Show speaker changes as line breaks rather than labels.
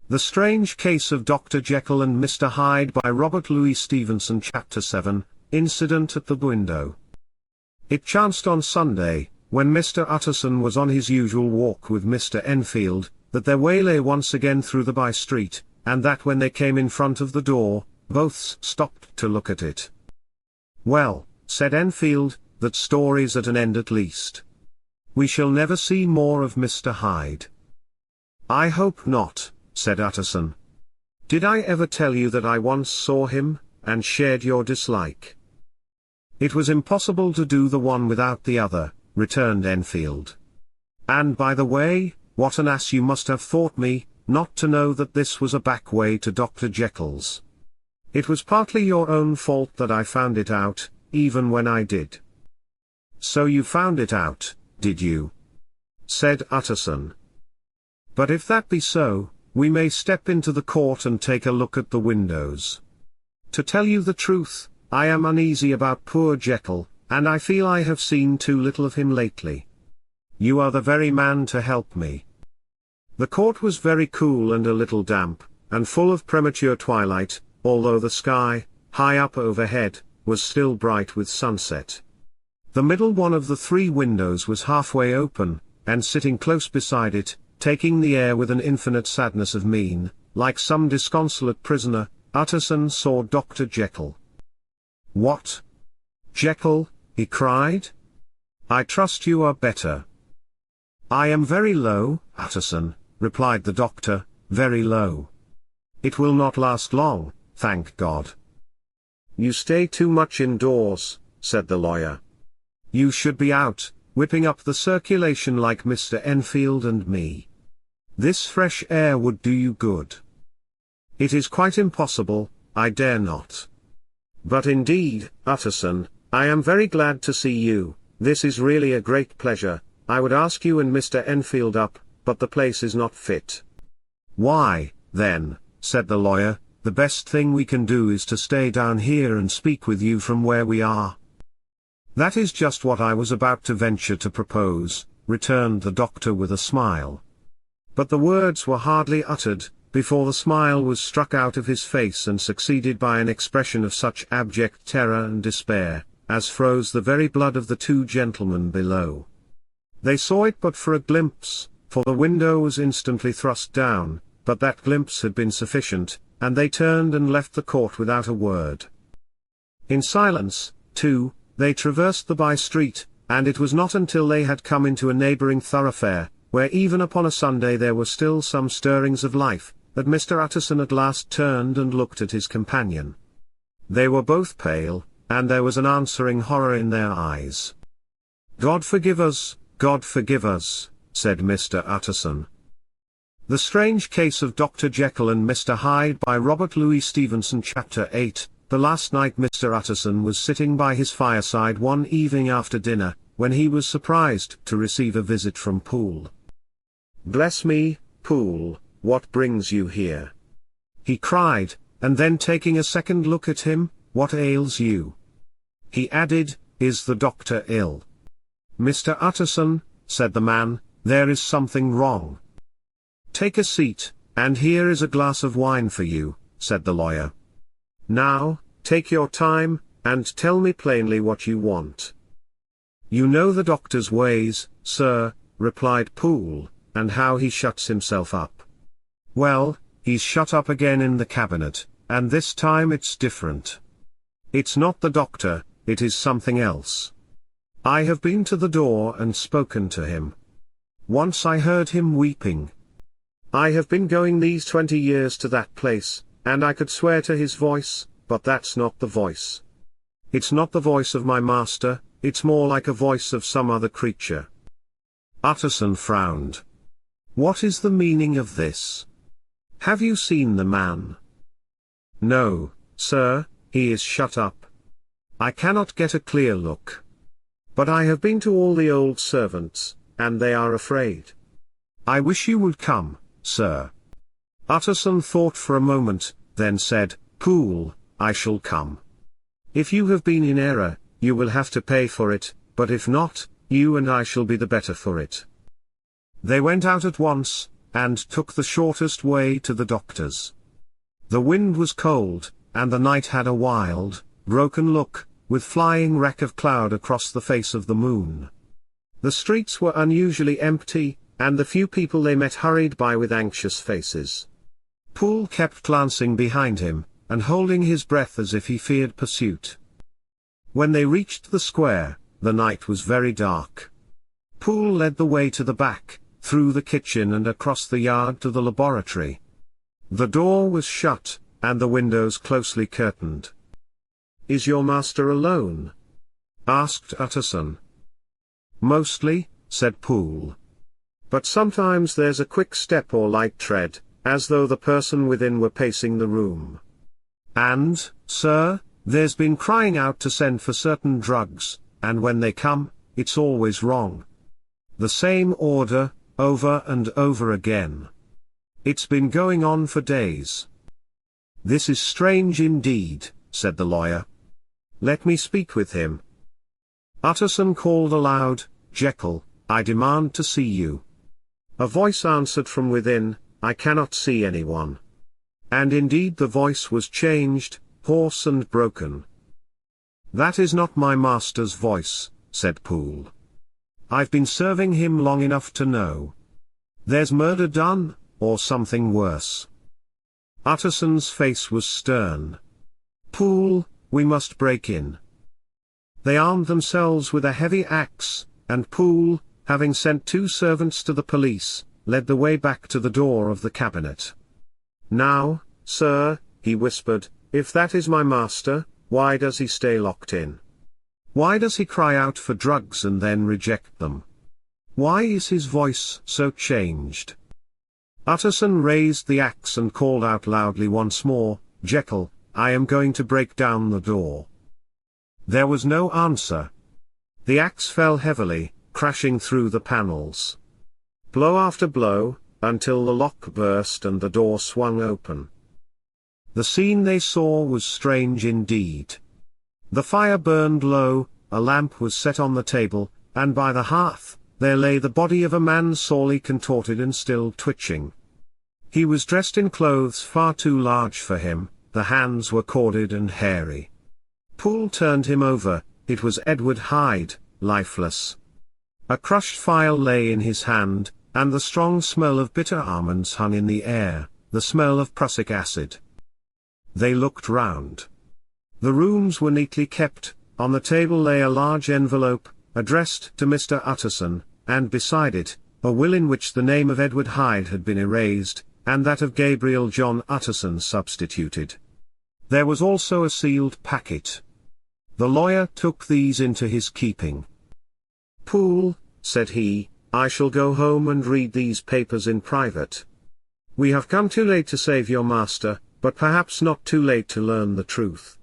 The Strange Case of Dr. Jekyll and Mr. Hyde by Robert Louis Stevenson. Chapter 7, Incident at the Window. It chanced on Sunday, when Mr. Utterson was on his usual walk with Mr. Enfield, that their way lay once again through the by-street, and that when they came in front of the door, both stopped to look at it. "Well," said Enfield, "that story's at an end at least. We shall never see more of Mr. Hyde." "I hope not," said Utterson. "Did I ever tell you that I once saw him, and shared your dislike?" "It was impossible to do the one without the other," returned Enfield. "And by the way, what an ass you must have thought me, not to know that this was a back way to Dr. Jekyll's. It was partly your own fault that I found it out, even when I did." "So you found it out, did you?" said Utterson. "But if that be so, we may step into the court and take a look at the windows. To tell you the truth, I am uneasy about poor Jekyll, and I feel I have seen too little of him lately. You are the very man to help me." The court was very cool and a little damp, and full of premature twilight, although the sky, high up overhead, was still bright with sunset. The middle one of the three windows was halfway open, and sitting close beside it, taking the air with an infinite sadness of mien, like some disconsolate prisoner, Utterson saw Dr. Jekyll. "What? Jekyll?" he cried. "I trust you are better." "I am very low, Utterson," replied the doctor, "very low. It will not last long, thank God." "You stay too much indoors," said the lawyer. "You should be out, whipping up the circulation like Mr. Enfield and me. This fresh air would do you good." "It is quite impossible, I dare not." "But indeed, Utterson, I am very glad to see you. This is really a great pleasure. I would ask you and Mr. Enfield up, but the place is not fit." "Why, then," said the lawyer, "the best thing we can do is to stay down here and speak with you from where we are." "That is just what I was about to venture to propose," returned the doctor with a smile. But the words were hardly uttered, before the smile was struck out of his face and succeeded by an expression of such abject terror and despair, as froze the very blood of the two gentlemen below. They saw it but for a glimpse, for the window was instantly thrust down, but that glimpse had been sufficient, and they turned and left the court without a word. In silence, too, they traversed the by-street, and it was not until they had come into a neighbouring thoroughfare, where even upon a Sunday there were still some stirrings of life, that Mr. Utterson at last turned and looked at his companion. They were both pale, and there was an answering horror in their eyes. God forgive us," said Mr. Utterson. The Strange Case of Dr. Jekyll and Mr. Hyde by Robert Louis Stevenson. Chapter 8. The last night Mr. Utterson was sitting by his fireside one evening after dinner, when he was surprised to receive a visit from Poole. "Bless me, Poole, what brings you here?" he cried, and then taking a second look at him, "What ails you?" he added, "Is the doctor ill?" "Mr. Utterson," said the man, "there is something wrong." "Take a seat, and here is a glass of wine for you," said the lawyer. "Now, take your time, and tell me plainly what you want." "You know the doctor's ways, sir," replied Poole, "and how he shuts himself up. Well, he's shut up again in the cabinet, and this time it's different. It's not the doctor, it is something else. I have been to the door and spoken to him. Once I heard him weeping. I have been going these 20 years to that place, and I could swear to his voice, but that's not the voice. It's not the voice of my master, it's more like a voice of some other creature." Utterson frowned. "What is the meaning of this? Have you seen the man?" "No, sir, he is shut up. I cannot get a clear look. But I have been to all the old servants, and they are afraid." "I wish you would come, sir." Utterson thought for a moment, then said, "Poole, I shall come. If you have been in error, you will have to pay for it, but if not, you and I shall be the better for it." They went out at once, and took the shortest way to the doctor's. The wind was cold, and the night had a wild, broken look, with flying wreck of cloud across the face of the moon. The streets were unusually empty, and the few people they met hurried by with anxious faces. Poole kept glancing behind him, and holding his breath as if he feared pursuit. When they reached the square, the night was very dark. Poole led the way to the back, through the kitchen and across the yard to the laboratory. The door was shut, and the windows closely curtained. "Is your master alone?" asked Utterson. "Mostly," said Poole. "But sometimes there's a quick step or light tread, as though the person within were pacing the room. And, sir, there's been crying out to send for certain drugs, and when they come, it's always wrong. The same order, over and over again. It's been going on for days." "This is strange indeed," said the lawyer. "Let me speak with him." Utterson called aloud, "Jekyll, I demand to see you." A voice answered from within, "I cannot see anyone." And indeed the voice was changed, hoarse and broken. "That is not my master's voice," said Poole. "I've been serving him long enough to know. There's murder done, or something worse." Utterson's face was stern. "Poole, we must break in." They armed themselves with a heavy axe, and Poole, having sent 2 servants to the police, led the way back to the door of the cabinet. "Now, sir," he whispered, "if that is my master, why does he stay locked in? Why does he cry out for drugs and then reject them? Why is his voice so changed?" Utterson raised the axe and called out loudly once more, "Jekyll, I am going to break down the door." There was no answer. The axe fell heavily, crashing through the panels. Blow after blow, until the lock burst and the door swung open. The scene they saw was strange indeed. The fire burned low, a lamp was set on the table, and by the hearth, there lay the body of a man sorely contorted and still twitching. He was dressed in clothes far too large for him, the hands were corded and hairy. Poole turned him over, it was Edward Hyde, lifeless. A crushed phial lay in his hand, and the strong smell of bitter almonds hung in the air, the smell of prussic acid. They looked round. The rooms were neatly kept, on the table lay a large envelope, addressed to Mr. Utterson, and beside it, a will in which the name of Edward Hyde had been erased, and that of Gabriel John Utterson substituted. There was also a sealed packet. The lawyer took these into his keeping. "Poole," said he, "I shall go home and read these papers in private. We have come too late to save your master, but perhaps not too late to learn the truth.